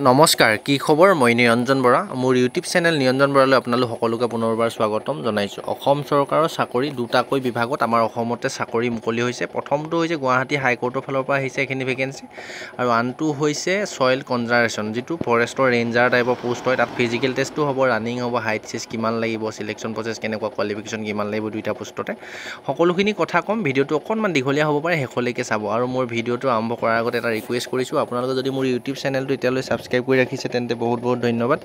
নমস্কাৰ কি খবৰ মই নিৰঞ্জন বৰা মোৰ ইউটিউব চেনেল নিৰঞ্জন বৰালৈ আপোনালোক সকলোকে পুনৰবাৰ স্বাগতম জনাইছোঁ। অসম চৰকাৰৰ চাকৰি দুটাকৈ বিভাগত আমাৰ অসমতে চাকৰি মুকলি হৈছে। প্ৰথমটো হৈছে গুৱাহাটী হাইকোৰ্টৰ ফালৰ পৰা আহিছে এখিনি ভেকেঞ্চি আৰু আনটো হৈছে সয়েল কনজাৰভেশ্যন যিটো ফৰেষ্টৰ ৰেঞ্জাৰ টাইপৰ পোষ্ট হয়। তাত ফিজিকেল টেষ্টো হ'ব, ৰানিং হ'ব, হাইট চেজ কিমান লাগিব, সিলেকশ্যন প্ৰচেছ কেনেকুৱা, কোৱালিফিকেশ্যন কিমান লাগিব, দুইটা পোষ্টতে সকলোখিনি কথা ক'ম। ভিডিঅ'টো অকণমান দীঘলীয়া হ'ব পাৰে, শেষলৈকে চাব। আৰু মোৰ ভিডিঅ'টো আৰম্ভ কৰাৰ আগতে এটা ৰিকুৱেষ্ট কৰিছোঁ, আপোনালোকে যদি মোৰ ইউটিউব চেনেলটো এতিয়ালৈ ছাবস্ক্ৰাইব কৰি ৰাখিছে তেন্তে বহুত ধন্যবাদ।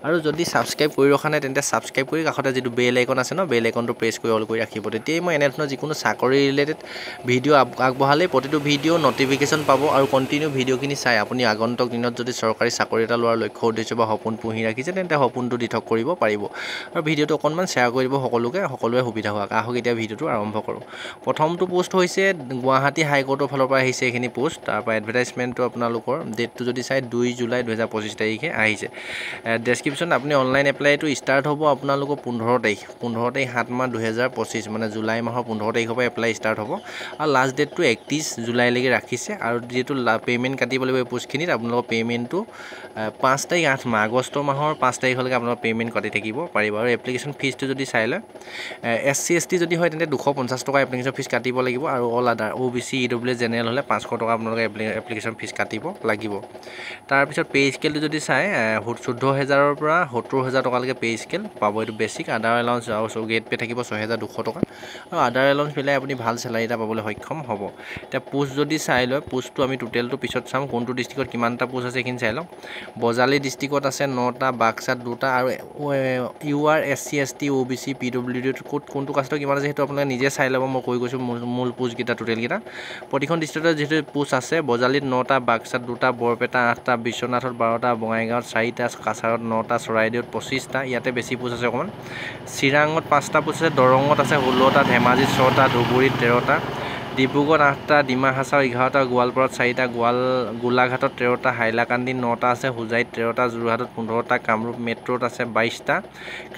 আৰু যদি ছাবস্ক্ৰাইব কৰি ৰখা নাই তেন্তে ছাবস্ক্ৰাইব কৰি কাষতে যিটো বেল আইকন আছে ন, বেল আইকনটো প্ৰেছ কৰি অল কৰি ৰাখিব। তেতিয়াই মই এনেধৰণৰ যিকোনো চাকৰি ৰিলেটেড ভিডিঅ' আগবঢ়ালেই প্ৰতিটো ভিডিঅ' নটিফিকেশ্যন পাব আৰু কণ্টিনিউ ভিডিঅ'খিনি চাই আপুনি আগন্তুক দিনত যদি চৰকাৰী চাকৰি এটা লোৱাৰ লক্ষ্য উদ্দেশ্য বা সপোন পুহি ৰাখিছে তেন্তে সপোনটো দিঠক কৰিব পাৰিব। আৰু ভিডিঅ'টো অকণমান শ্বেয়াৰ কৰি দিব সকলোৱে সুবিধা হোৱাক। আহক এতিয়া ভিডিঅ'টো আৰম্ভ কৰোঁ। প্ৰথমটো পোষ্ট হৈছে গুৱাহাটী হাইকোৰ্টৰ ফালৰ পৰা আহিছে এইখিনি পোষ্ট। তাৰপৰা এডভাৰটাইজমেণ্টটো আপোনালোকৰ ডেটটো যদি চাই 2 জুলাই 2025 তাৰিখে আহিছে। ডেছক্ৰিপশ্যন আপুনি অনলাইন এপ্লাইটো ষ্টাৰ্ট হ'ব আপোনালোকৰ 15 তাৰিখ 7 মাহ 2025 মানে জুলাই মাহৰ 15 তাৰিখৰ পৰা এপ্লাই ষ্টাৰ্ট হ'ব আৰু লাষ্ট ডেটটো 31 জুলাইলৈকে ৰাখিছে। আৰু যিহেতু পে'মেণ্ট কাটিব লাগিব এই পোষ্টখিনিত আপোনালোকৰ পে'মেণ্টটো 5 তাৰিখ 8 মাহ আগষ্ট মাহৰ 5 তাৰিখলৈকে আপোনালোকৰ পে'মেণ্ট কাটি থাকিব পাৰিব। আৰু এপ্লিকেশ্যন ফিজটো যদি চাই লয় SC ST যদি হয় তেন্তে 250 টকা এপ্লিকেশ্যন ফিজ কাটিব লাগিব। আৰু অল আদাৰ OBC EWS জেনেৰেল হ'লে 500 টকা আপোনালোকে এপ্লিকেশ্যন ফিজ কাটিব লাগিব। তাৰপিছত পে' স্কেলটো যদি চাই 14,000ৰ পৰা 70,000 টকালৈকে পে' স্কেল পাব। এইটো বেছিক আদাৰ এলাউন্স আৰু গেট পে' থাকিব 6,200 টকা আৰু আদাৰ এলাউন্স মিলাই আপুনি ভাল চেলাৰী এটা পাবলৈ সক্ষম হ'ব। এতিয়া পোষ্ট যদি চাই লয় পোষ্টটো আমি টোটেলটো পিছত চাম, কোনটো ডিষ্ট্ৰিক্টত কিমানটা পোষ্ট আছে এইখিনি চাই লওঁ। বজালী ডিষ্ট্ৰিক্টত আছে 9টা, বাক্সাত 2টা আৰু UR SC ST OBC PWD কোনটো কাষ্টৰ কিমান আছে সেইটো আপোনালোকে নিজে চাই ল'ব। মই কৈ গৈছোঁ মূল পোষ্টকেইটা টোটেলকেইটা প্ৰতিখন ডিষ্ট্ৰিক্টত যিহেতু পোষ্ট আছে। বজালীত 9টা, বাক্সাত 2টা, বৰপেটা 8টা, বিশ্বনাথত 12টা, বঙাইগাঁৱত 4টা, কাছাৰত 9টা, চৰাইদেউত 25টা, ইয়াতে বেছি পোষ্ট আছে অকণমান। চিৰাঙত 5টা পোষ্ট আছে, দৰঙত আছে 16টা, ধেমাজিত 6টা, ধুবুৰীত 13টা, ডিব্ৰুগড়ত 8টা, ডিমা হাছাও 11টা, গোৱালপাৰাত 4টা, গোলাঘাটত 13টা, হাইলাকান্দিত 9টা আছে, হোজাইত 13টা, যোৰহাটত 15টা, কামৰূপ মেট্ৰ'ত আছে 22টা,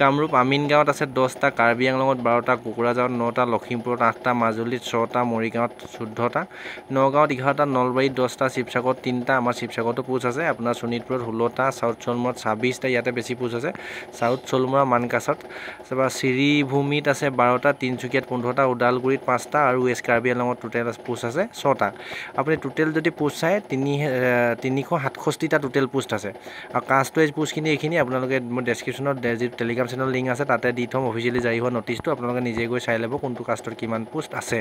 কামৰূপ আমিনগাঁৱত আছে 10টা, কাৰ্বি আংলঙত 12টা, কোকৰাঝাৰত 9টা, লখিমপুৰত 8টা, মাজুলীত 6টা, মৰিগাঁৱত 14টা, নগাঁৱত 11টা, নলবাৰীত 10টা, শিৱসাগৰত 3টা, আমাৰ শিৱসাগৰতো পোষ্ট আছে। আপোনাৰ শোণিতপুৰত 16টা, চাউথ চলমুৰত 26টা, ইয়াতে বেছি পোষ্ট আছে। চাউথ চলমুৰা মানকাছাত তাৰপৰা শ্ৰীভূমিত আছে 12টা, তিনিচুকীয়াত 15টা, ওদালগুৰিত 5টা আৰু ৱেষ্ট কাৰ্বি আংলঙত টোটেল পোষ্ট আছে 6টা। আপুনি টোটেল যদি পোষ্ট চাই 367টা টোটেল পোষ্ট আছে। আৰু কাষ্ট ৱাইজ পোষ্টখিনি এইখিনি আপোনালোকে মোৰ ডেছক্ৰিপশ্যনত যি টেলিগ্ৰাম চেনেল লিংক আছে তাতে দি থ'ম অফিচিয়েলি জাৰি হোৱা নটিচটো আপোনালোকে নিজে গৈ চাই ল'ব কোনটো কাষ্টৰ কিমান পোষ্ট আছে।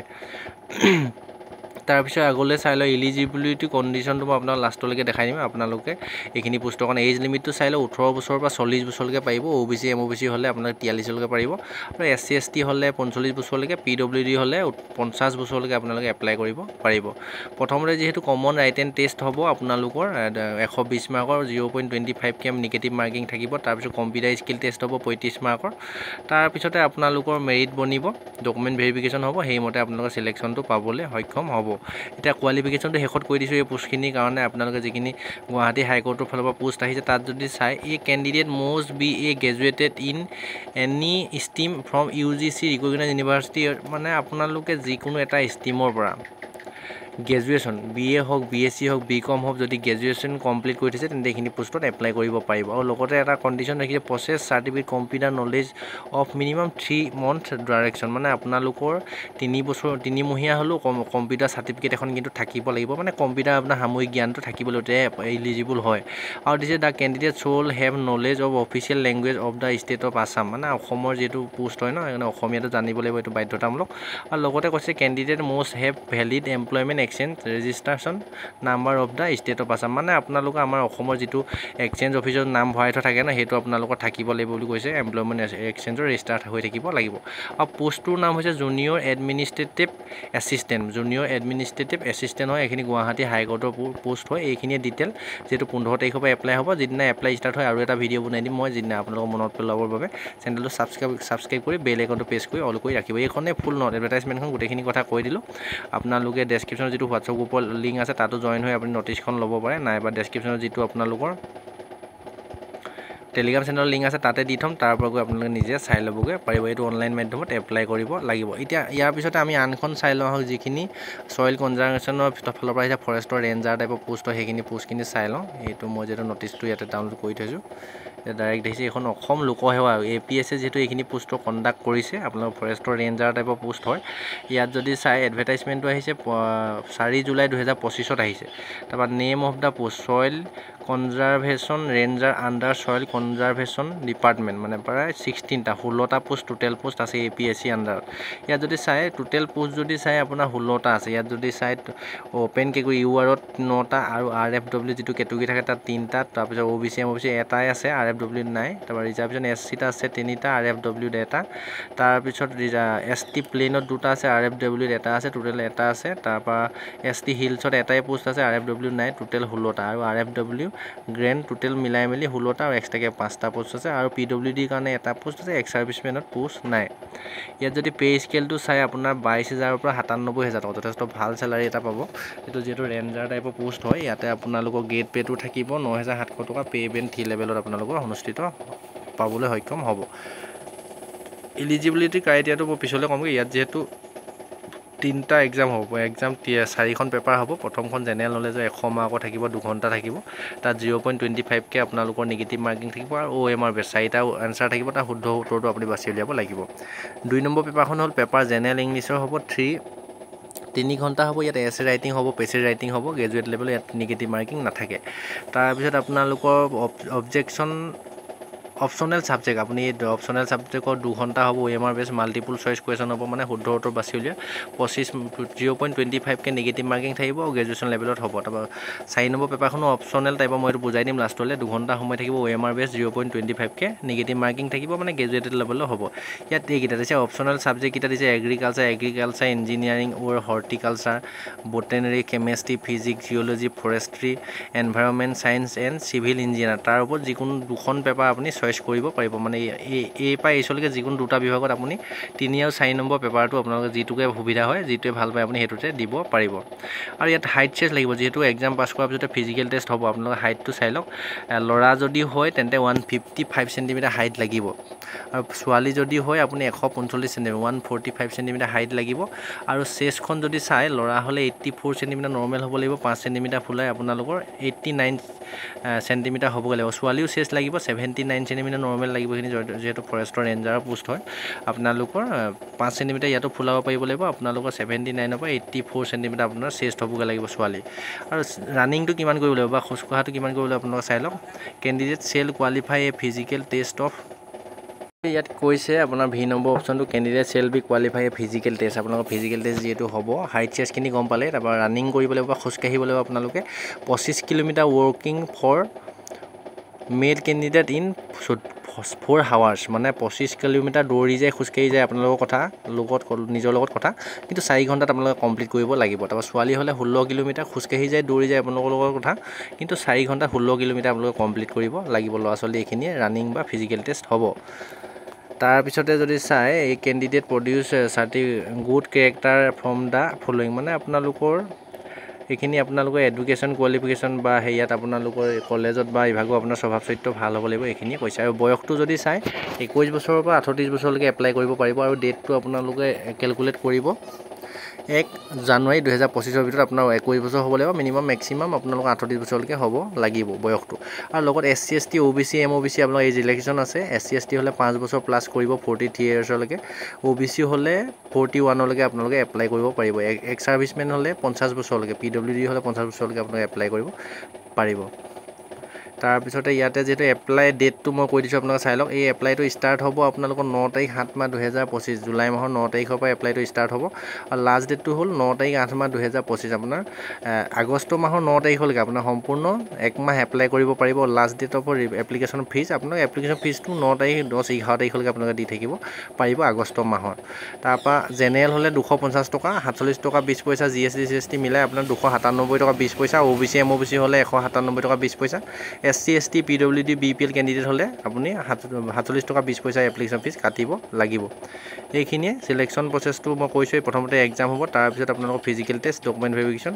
তাৰপিছত আগলৈ চাই লওঁ ইলিজিবিলিটি কণ্ডিশ্যনটো মই আপোনাক লাষ্টলৈকে দেখাই দিম। আপোনালোকে এইখিনি পোষ্টৰ কাৰণে এজ লিমিটটো চাই লওঁ 18 বছৰৰ পৰা 40 বছৰলৈকে পাৰিব। OBC MOBC হ'লে আপোনালোকে 43লৈকে পাৰিব আৰু SC ST হ'লে 45 বছৰলৈকে, PWD হ'লে 50 বছৰলৈকে আপোনালোকে এপ্লাই কৰিব পাৰিব। প্ৰথমতে যিহেতু কমন ৰাইট এণ্ড টেষ্ট হ'ব আপোনালোকৰ 120 মাৰ্কৰ 0.25 km নিগেটিভ মাৰ্কিং থাকিব। তাৰপিছত কম্পিউটাৰ স্কিল টেষ্ট হ'ব 35 মাৰ্কৰ। তাৰপিছতে আপোনালোকৰ মেৰিট বনিব, ডকুমেণ্ট ভেৰিফিকেশ্যন হ'ব, সেইমতে আপোনালোকৰ চিলেকশ্যনটো পাবলৈ সক্ষম হ'ব। এতিয়া কোৱালিফিকেশ্যনটো শেষত কৈ দিছোঁ এই পোষ্টখিনিৰ কাৰণে। আপোনালোকে যিখিনি গুৱাহাটী হাইকোৰ্টৰ ফালৰ পৰা পোষ্ট আহিছে তাত যদি চাই candidate must be graduated in any stream from UGC recognize university, মানে আপোনালোকে যিকোনো এটা ষ্ট্ৰীমৰ পৰা গ্ৰেজুৱেশ্যন BA হওক, BSc হওক, BCom হওক, যদি গ্ৰেজুৱেশ্যন কমপ্লিট কৰি থৈছে তেন্তে এইখিনি পোষ্টত এপ্লাই কৰিব পাৰিব। আৰু লগতে এটা কণ্ডিশ্যন ৰাখিছে process certificate computer knowledge of minimum 3 month direction, মানে আপোনালোকৰ 3 মহীয়া হ'লেও কম্পিউটাৰ চাৰ্টিফিকেট এখন কিন্তু থাকিব লাগিব, মানে কম্পিউটাৰ আপোনাৰ সাময়িক জ্ঞানটো থাকিব লাগিব, এলিজিবল হয়। আৰু দিছে the candidate shawl have knowledge of official language of the state of Assam, মানে অসমৰ যিহেতু পোষ্ট হয় ন সেইকাৰণে অসমীয়াটো জানিব লাগিব, এইটো বাধ্যতামূলক। আৰু লগতে কৈছে candidate most have valid employment exchange registration number of the state of Assam, মানে আপোনালোকৰ আমাৰ অসমৰ যিটো এক্সচেঞ্জ অফিচৰ নাম ভৰাই থোৱা থাকে ন সেইটো আপোনালোকৰ থাকিব লাগিব বুলি কৈছে। এমপ্লয়মেণ্ট এক্সচেঞ্জৰ ৰেজিষ্টাৰ হৈ থাকিব লাগিব। আৰু পোষ্টটোৰ নাম হৈছে জুনিয়ৰ এডমিনিষ্ট্ৰেটিভ এছিষ্টেণ্ট হয়। এইখিনি গুৱাহাটী হাইকোৰ্টৰ পোষ্ট হয়। এইখিনিয়ে ডিটেইল যিহেতু 15 তাৰিখৰ পৰা এপ্লাই হ'ব। যিদিনা এপ্লাই ষ্টাৰ্ট হয় আৰু এটা ভিডিঅ' বনাই দিম মই, যিদিনা আপোনালোকক মনত পেলাবৰ বাবে চেনেলটো ছাবস্ক্ৰাইব কৰি বেল আইকনটো প্ৰেছ কৰি অল কৰি ৰাখিব। এইখনে ফুল এডভাৰটাইজমেণ্টখন গোটেইখিনি কথা কৈ দিলোঁ। আপোনালোকে ডেছক্ৰিপশ্যনত যিটো হোৱাটছআপ গ্ৰুপৰ লিংক আছে তাতো জইন হৈ আপুনি নটিচখন ল'ব পাৰে, নাইবা ডেছক্ৰিপশ্যনত যিটো আপোনালোকৰ টেলিগ্ৰাম চেনেলৰ লিংক আছে তাতে দি থ'ম, তাৰ পৰা গৈ আপোনালোকে নিজে চাই ল'বগৈ পাৰিব। এইটো অনলাইন মাধ্যমত এপ্লাই কৰিব লাগিব। এতিয়া ইয়াৰ পিছতে আমি আনখন চাই লওঁ আহক, যিখিনি ছইল কনজাৰ্ভেশ্যনৰ ফালৰ পৰা আহিছে ফৰেষ্টৰ ৰেঞ্জাৰ টাইপৰ পোষ্ট হয়, সেইখিনি পোষ্টখিনি চাই লওঁ। এইটো মই যিহেতু নটিচটো ইয়াতে ডাউনলোড কৰি থৈছোঁ, ডাইৰেক্ট দেখিছে এইখন অসম লোকসেৱা APSC যিহেতু এইখিনি পোষ্টটো কণ্ডাক্ট কৰিছে, আপোনালোকৰ ফৰেষ্টৰ ৰেঞ্জাৰ টাইপৰ পোষ্ট হয়। ইয়াত যদি চাই এডভাৰটাইজমেণ্টটো আহিছে 4 জুলাই 2025 আহিছে। তাৰপৰা name of the post soil conservation ranger under soil conservation department, মানে প্ৰায় 16টা পোষ্ট টোটেল পোষ্ট আছে APSC আণ্ডাৰত। ইয়াত যদি চাই টোটেল পোষ্ট যদি চাই আপোনাৰ 16টা আছে। ইয়াত যদি চাই অ'পেন কেটেগৰী URত 9টা আৰু RFW যিটো কেটেগৰী থাকে তাত 3টা, তাৰপিছত OBC MOBC এটাই আছে, RFW নাই। তাৰপৰা ৰিজাৰ্ভেশ্যন SCত আছে 3টা, RFWত এটা, তাৰপিছত ST প্লেইনত 2টা আছে, RFWত এটা আছে, টোটেল এটা আছে। তাৰপৰা ST হিলছত এটাই পোষ্ট আছে, RFW নাই, টোটেল 16টা, আৰু RFW গ্ৰেণ্ড টোটেল মিলাই মেলি 16টা আৰু এক্সট্ৰাকৈ 5টা পোষ্ট আছে, আৰু PWDৰ কাৰণে এটা পোষ্ট আছে, এক্স চাৰ্ভিচমেনত পোষ্ট নাই। ইয়াত যদি পে স্কেলটো চাই আপোনাৰ 22,000ৰ পৰা 97,000 টকা, যথেষ্ট ভাল চেলাৰী এটা পাব। এইটো যিহেতু ৰেঞ্জাৰ টাইপৰ পোষ্ট হয়, ইয়াতে আপোনালোকৰ গেট পে'টো থাকিব 9,700 টকা, পে বেণ্ড 3 লেভেলত আপোনালোকৰ অনুষ্ঠিত পাবলৈ সক্ষম হ'ব। ইলিজিবিলিটি ক্ৰাইটেৰিয়াটো মই পিছলৈ ক'মগৈ। ইয়াত যিহেতু 3টা এক্সাম হ'ব, এক্সাম 4খন পেপাৰ হ'ব। প্ৰথমখন জেনেৰেল নলেজৰ 100 মাৰ্কৰ থাকিব, 2 ঘণ্টা থাকিব। তাত 0.25কে আপোনালোকৰ নিগেটিভ মাৰ্কিং থাকিব, আৰু OMR বেছ 4টা এনচাৰ থাকিব, তাৰ শুদ্ধ উত্তৰটো আপুনি বাছি উলিয়াব লাগিব। 2 নম্বৰ পেপাৰখন হ'ল পেপাৰ জেনেৰেল ইংলিছৰ হ'ব 3 ঘণ্টা হ'ব। ইয়াত এছে ৰাইটিং হ'ব, পেছেজ ৰাইটিং হ'ব, গ্ৰেজুৱেট লেভেলৰ ইয়াত নিগেটিভ মাৰ্কিং নাথাকে। তাৰপিছত আপোনালোকৰ অপশ্যনেল ছাবজেক্ট, আপুনি অপশ্যনেল ছাবজেক্টৰ 2 ঘণ্টা হ'ব, OMR বেছ মাল্টিপুল চইচ কুৱেশ্যন হ'ব, মানে শুদ্ধ উত্তৰ বাছি উলিয়া 0.25কে নিগেটিভ মাৰ্কিং থাকিব, গ্ৰেজুৱেশ্যন লেভেলত হ'ব। তাৰপৰা 4 নম্বৰ পেপাৰখনো অপশ্যনেল টাইপৰ, মই এইটো বুজাই দিম লাষ্টলৈ। 2 ঘণ্টা সময় থাকিব, OMR বেছ 0.25কে নিগেটিভ মাৰ্কিং থাকিব, মানে গ্ৰেজুৱেটেড লেভেলৰ হ'ব। ইয়াত এইকেইটা দিছে অপশ্যনেল ছাবজেক্টকেইটা দিছে agriculture, engineering or horticulture, botany, chemistry, physics, geology, forestry, environment science and civil engineer. তাৰ ওপৰত যিকোনো 2খন পেপাৰ আপুনি চইচ কৰিব পাৰিব, মানে এই পৰা এইচলৈকে যিকোনো 2টা বিভাগত আপুনি 3 আৰু 4 নম্বৰ পেপাৰটো আপোনালোকে যিটোকে সুবিধা হয়, যিটোৱে ভাল পায় আপুনি সেইটোতে দিব পাৰিব। আৰু ইয়াত হাইট চেষ্ট লাগিব, যিহেতু এক্সাম পাছ কৰাৰ পিছতে ফিজিকেল টেষ্ট হ'ব, আপোনালোকে হাইটটো চাই লওক। ল'ৰা যদি হয় তেন্তে 155 চেণ্টিমিটাৰ হাইট লাগিব, আৰু ছোৱালী যদি হয় আপুনি 145 চেণ্টিমিটাৰ 145 চেণ্টিমিটাৰ হাইট লাগিব। আৰু চেষ্টখন যদি চাই ল'ৰা হ'লে 84 চেণ্টিমিটাৰ নৰ্মেল হ'ব লাগিব, 5 চেণ্টিমিটাৰ ফুলাই আপোনালোকৰ 89 চেণ্টিমিটাৰ হ'বগৈ লাগিব। ছোৱালীও চেষ্ট লাগিব 79 চেণ্টিমিটাৰ নৰ্মেল লাগিব, এইখিনি যিহেতু ফৰেষ্টৰ ৰেঞ্জাৰৰ পোষ্ট হয়। আপোনালোকৰ 5 চেণ্টিমিটাৰ ইয়াতো ফুলাব পাৰিব লাগিব। আপোনালোকৰ 79ৰ পৰা 84 চেণ্টিমিটাৰ আপোনাৰ চেষ্ট হ'বগৈ লাগিব ছোৱালী। আৰু ৰানিংটো কিমান কৰিব লাগিব বা খোজকঢ়াটো কিমান কৰিব লাগিব আপোনালোকে চাই লওক। Candidate shall qualify a physical test of, ইয়াত কৈছে আপোনাৰ ভি নম্বৰ অপশ্যনটো candidate shall be qualify a physical test. আপোনালোকৰ ফিজিকেল টেষ্ট যিহেতু হ'ব, হাইট চেষ্টখিনি গম পালে। তাৰপৰা ৰানিং কৰিব লাগিব বা খোজকাঢ়িব লাগিব আপোনালোকে 25 কিলোমিটাৰ ৱৰ্কিং for male candidate in 4 hours, মানে 25 কিলোমিটাৰ দৌৰি যায়, খোজকাঢ়ি যায়, আপোনালোকৰ কথা নিজৰ লগত কথা, কিন্তু 4 ঘণ্টাত আপোনালোকে কমপ্লিট কৰিব লাগিব। তাৰপৰা ছোৱালী হ'লে 16 কিলোমিটাৰ খোজকাঢ়ি যায়, দৌৰি যায়, আপোনালোকৰ লগত কথা, কিন্তু 4 ঘণ্টাত 16 কিলোমিটাৰ আপোনালোকে কমপ্লিট কৰিব লাগিব। ল'ৰা ছোৱালী এইখিনিয়ে ৰানিং বা ফিজিকেল টেষ্ট হ'ব। তাৰপিছতে যদি চাই এই candidate produce good character from the following, মানে আপোনালোকৰ এইখিনি আপোনালোকৰ এডুকেশ্যন কোৱালিফিকেশ্যন বা হেৰিয়াত আপোনালোকৰ কলেজত বা বিভাগত আপোনাৰ স্বভাৱ চৰিত্ৰ ভাল হ'ব লাগিব, এইখিনিয়ে কৈছে। আৰু বয়সটো যদি চাই 21 বছৰৰ পৰা 38 বছৰলৈকে এপ্লাই কৰিব পাৰিব, আৰু ডেটটো আপোনালোকে কেলকুলেট কৰিব 1 জানুৱাৰী 2025 ভিতৰত আপোনাৰ 21 বছৰ হ'ব লাগিব, মেক্সিমাম আপোনালোকৰ 38 বছৰলৈকে হ'ব লাগিব বয়সটো। আৰু লগত SC ST OBC MOBC আপোনালোকৰ এই ৰিলেক্সেশ্যন আছে। SC ST হ'লে 5 বছৰ প্লাছ কৰিব 43 ইয়াৰ্ছলৈকে, OBC হ'লে 41লৈকে আপোনালোকে এপ্লাই কৰিব পাৰিব। এক্স চাৰ্ভিচমেন হ'লে 50 বছৰলৈকে, PWD হ'লে 50 বছৰলৈকে আপোনালোকে এপ্লাই কৰিব পাৰিব। তাৰপিছতে ইয়াতে যিহেতু এপ্লাই ডেটটো মই কৈ দিছোঁ, আপোনালোকে চাই লওক। এই এপ্লাইটো ষ্টাৰ্ট হ'ব আপোনালোকৰ 9 তাৰিখ 7 মাহ 2025, জুলাই মাহৰ 9 তাৰিখৰ পৰা এপ্লাইটো ষ্টাৰ্ট হ'ব। আৰু লাষ্ট ডেটটো হ'ল 9 তাৰিখ 8 মাহ 2025, আপোনাৰ আগষ্ট মাহৰ 9 তাৰিখলৈকে আপোনাৰ সম্পূৰ্ণ 1 মাহ এপ্লাই কৰিব পাৰিব। Last date of application fee, আপোনাৰ এপ্লিকেশ্যন ফিজটো 9 তাৰিখ 10 11 তাৰিখলৈকে আপোনালোকে দি থাকিব পাৰিব আগষ্ট মাহৰ। তাৰপৰা জেনেৰেল হ'লে 250 টকা 47 টকা 20 পইচা, GST মিলাই আপোনাৰ 297 টকা 20 পইচা, OBC MOBC হ'লে 197 টকা 20 পইচা, SC ST PWD BPL candidate হ'লে আপুনি 47 টকা 20 পইচা এপ্লিকেশ্যন ফিজ কাটিব লাগিব। এইখিনিয়ে সিলেকশ্যন প্ৰচেছটো মই কৈছোঁ। প্ৰথমতে এক্সাম হ'ব, তাৰপিছত আপোনালোকৰ ফিজিকেল টেষ্ট, ডকুমেণ্ট ভেৰিফিকেশ্যন,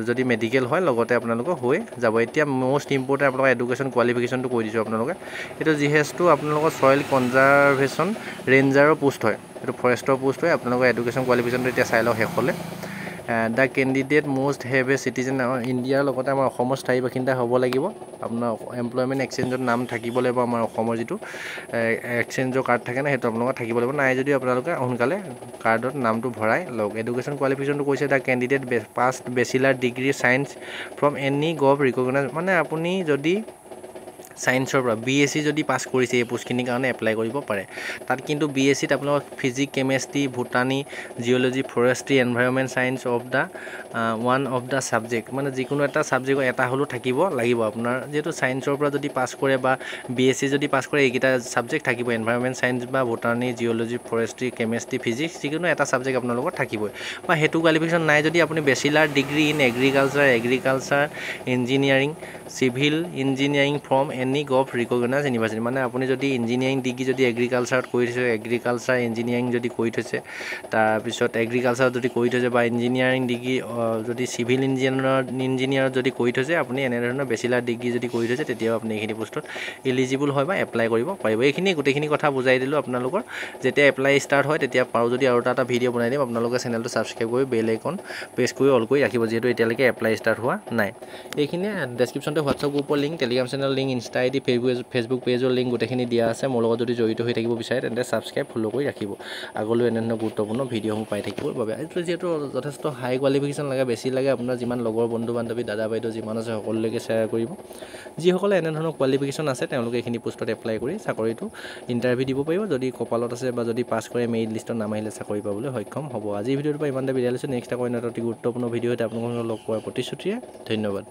যদি মেডিকেল হয় লগতে আপোনালোকৰ হৈ যাব। এতিয়া মষ্ট ইম্পৰ্টেণ্ট আপোনালোকৰ এডুকেশ্যন কোৱালিফিকেশ্যনটো কৈ দিছোঁ আপোনালোকে। এইটো যিহেতু আপোনালোকৰ ছইল কনজাৰভেশ্যন ৰেঞ্জাৰৰ পোষ্ট হয়, এইটো ফৰেষ্টৰ পোষ্ট হয়। আপোনালোকৰ এডুকেশ্যন কোৱালিফিকেশ্যনটো এতিয়া চাই লওক শেষলৈ। The candidate most have a citizen ইণ্ডিয়াৰ লগতে আমাৰ অসমৰ স্থায়ী বাসিন্দা হ'ব লাগিব। আপোনাৰ এমপ্লয়মেণ্ট এক্সচেঞ্জত নাম থাকিব লাগিব। আমাৰ অসমৰ যিটো এক্সচেঞ্জৰ কাৰ্ড থাকে না, সেইটো আপোনালোকৰ থাকিব লাগিব। নাই যদি আপোনালোকে সোনকালে কাৰ্ডত নামটো ভৰাই লওক। এডুকেশ্যন কোৱালিফিকেশ্যনটো কৈছে the candidate passed bachelor degree science from any gov recognise, মানে আপুনি যদি ছায়েন্সৰ পৰা BSc যদি পাছ কৰিছে এই পোষ্টখিনিৰ কাৰণে এপ্লাই কৰিব পাৰে। তাত কিন্তু BScত আপোনালোকৰ physics, chemistry, botany, geology, forestry, environment science of the one of the subject, মানে যিকোনো এটা ছাবজেক্টৰ এটা হ'লেও থাকিব লাগিব। আপোনাৰ যিহেতু ছায়েন্সৰ পৰা যদি পাছ কৰে বা BSc যদি পাছ কৰে, এইকেইটা ছাবজেক্ট থাকিব। এনভাইৰনমেণ্ট ছায়েন্স বা ভোটানী, জিঅ'লজি, ফৰেষ্ট্ৰি, কেমেষ্ট্ৰি, ফিজিক্স, যিকোনো এটা ছাবজেক্ট আপোনালোকৰ থাকিবই। বা সেইটো কোৱালিফিকেশ্যন নাই যদি আপুনি bachelor degree in agriculture engineering, civil engineering from any gov recognise university, মানে আপুনি যদি ইঞ্জিনিয়াৰিং ডিগ্ৰী যদি এগ্ৰিকালচাৰত কৰি থৈছে, এগ্ৰিকালচাৰ ইঞ্জিনিয়াৰিং যদি কৰি থৈছে, তাৰপিছত এগ্ৰিকালচাৰত যদি কৰি থৈছে বা ইঞ্জিনিয়াৰিং ডিগ্ৰী যদি চিভিল ইঞ্জিনিয়াৰত যদি কৰি থৈছে, আপুনি এনেধৰণৰ বেচিলাৰ ডিগ্ৰী যদি কৰি থৈছে, তেতিয়াও আপুনি এইখিনি পোষ্টত ইলিজিবল হয় বা এপ্লাই কৰিব পাৰিব। এইখিনি গোটেইখিনি কথা বুজাই দিলোঁ আপোনালোকৰ। যেতিয়া এপ্লাই ষ্টাৰ্ট হয় তেতিয়া পাৰোঁ যদি আৰু এটা ভিডিঅ' বনাই দিম। আপোনালোকে চেনেলটো ছাবস্ক্ৰাইব কৰি বেল আইকন প্ৰেছ কৰি অল কৰি ৰাখিব, যিহেতু এতিয়ালৈকে এপ্লাই ষ্টাৰ্ট হোৱা নাই। এইখিনিয়ে ডেছক্ৰিপশ্যনতে হোৱাটছআপ গ্ৰুপৰ লিংক, টেলিগ্ৰাম চেনেলৰ লিংক, ইনষ্টা ID, ফেচবুক পেজৰ লিংক গোটেইখিনি দিয়া আছে। মোৰ লগত যদি জড়িত হৈ থাকিব বিচাৰে তেন্তে ছাবস্ক্ৰাইব ফ'ল' কৰি ৰাখিব। আগলৈ এনেধৰণৰ গুৰুত্বপূৰ্ণ ভিডিঅ'সমূহ পাই থাকিবৰ বাবে। এইটো যিহেতু যথেষ্ট হাই কোৱালিফিকেশ্যন লাগে, বেছি লাগে, আপোনাৰ যিমান লগৰ বন্ধু বান্ধৱী দাদা বাইদেউ যিমান আছে সকলোলৈকে শ্বেয়াৰ কৰিব। যিসকলে এনেধৰণৰ কোৱালিফিকেশ্যন আছে তেওঁলোকে এইখিনি পোষ্টত এপ্লাই কৰি চাকৰিটো ইণ্টাৰভিউ দিব পাৰিব। যদি কপালত আছে বা যদি পাছ কৰে মেৰিট লিষ্টত নাম আহিলে চাকৰি পাবলৈ সক্ষম হ'ব। আজিৰ ভিডিঅ'টোৰ পৰা ইমানতে বিদায় লৈছোঁ। নেক্সট আকৌ অন্য এটা অতি গুৰুত্বপূৰ্ণ ভিডিঅ' এটা আপোনালোকক লগ পোৱাৰ প্ৰতিশ্ৰুতিৰে ধন্যবাদ।